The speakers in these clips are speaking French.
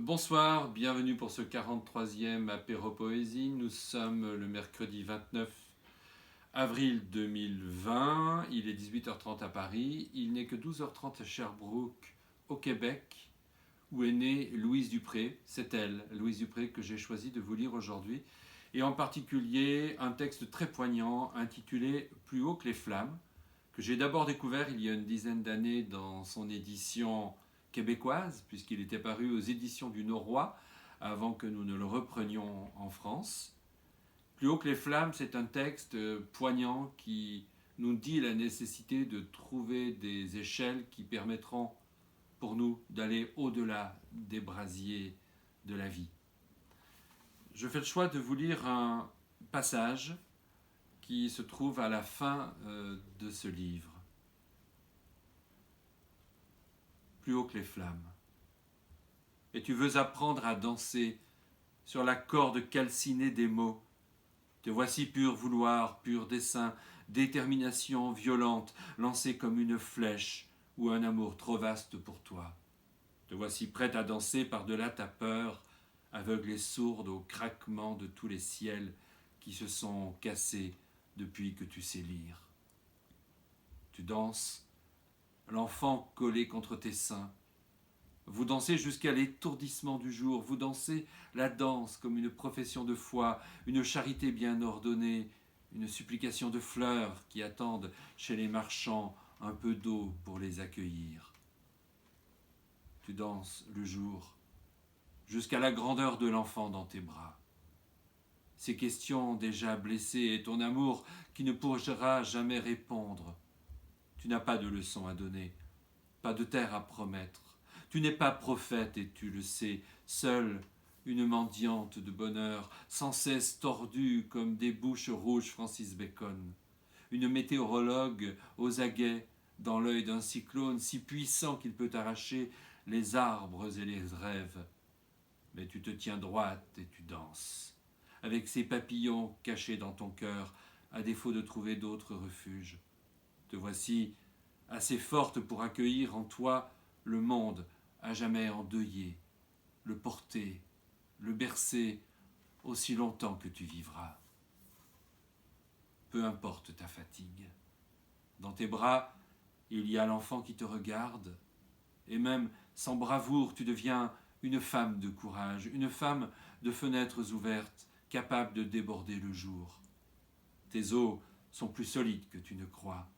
Bonsoir, bienvenue pour ce 43e apéro poésie. Nous sommes le mercredi 29 avril 2020, il est 18h30 à Paris, il n'est que 12h30 à Sherbrooke, au Québec, où est née Louise Dupré. C'est elle, Louise Dupré, que j'ai choisi de vous lire aujourd'hui, et en particulier un texte très poignant intitulé « Plus haut que les flammes », que j'ai d'abord découvert il y a une dizaine d'années dans son édition québécoise, puisqu'il était paru aux éditions du Noroît, avant que nous ne le reprenions en France. Plus haut que les flammes, c'est un texte poignant qui nous dit la nécessité de trouver des échelles qui permettront pour nous d'aller au-delà des brasiers de la vie. Je fais le choix de vous lire un passage qui se trouve à la fin de ce livre. Plus haut que les flammes. Et tu veux apprendre à danser sur la corde calcinée des mots. Te voici pur vouloir, pur dessein, détermination violente, lancée comme une flèche ou un amour trop vaste pour toi. Te voici prête à danser par-delà ta peur, aveugle et sourde au craquement de tous les ciels qui se sont cassés depuis que tu sais lire. Tu danses, l'enfant collé contre tes seins. Vous dansez jusqu'à l'étourdissement du jour, vous dansez la danse comme une profession de foi, une charité bien ordonnée, une supplication de fleurs qui attendent chez les marchands un peu d'eau pour les accueillir. Tu danses le jour, jusqu'à la grandeur de l'enfant dans tes bras. Ces questions déjà blessées et ton amour qui ne pourra jamais répondre. Tu n'as pas de leçon à donner, pas de terre à promettre. Tu n'es pas prophète et tu le sais, seule une mendiante de bonheur, sans cesse tordue comme des bouches rouges Francis Bacon. Une météorologue aux aguets dans l'œil d'un cyclone si puissant qu'il peut arracher les arbres et les rêves. Mais tu te tiens droite et tu danses, avec ces papillons cachés dans ton cœur, à défaut de trouver d'autres refuges. Te voici assez forte pour accueillir en toi le monde à jamais endeuillé, le porter, le bercer aussi longtemps que tu vivras. Peu importe ta fatigue. Dans tes bras, il y a l'enfant qui te regarde, et même sans bravoure, tu deviens une femme de courage, une femme de fenêtres ouvertes, capable de déborder le jour. Tes os sont plus solides que tu ne crois.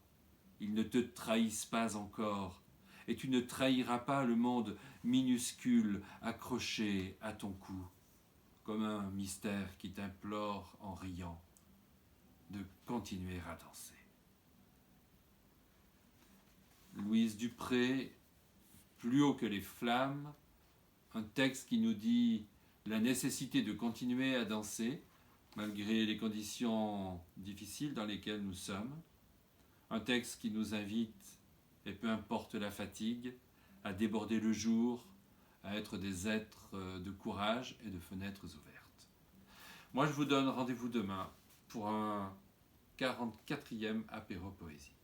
Ils ne te trahissent pas encore, et tu ne trahiras pas le monde minuscule accroché à ton cou, comme un mystère qui t'implore en riant de continuer à danser. Louise Dupré, Plus haut que les flammes, un texte qui nous dit la nécessité de continuer à danser, malgré les conditions difficiles dans lesquelles nous sommes. Un texte qui nous invite, et peu importe la fatigue, à déborder le jour, à être des êtres de courage et de fenêtres ouvertes. Moi, je vous donne rendez-vous demain pour un 44e apéro poésie.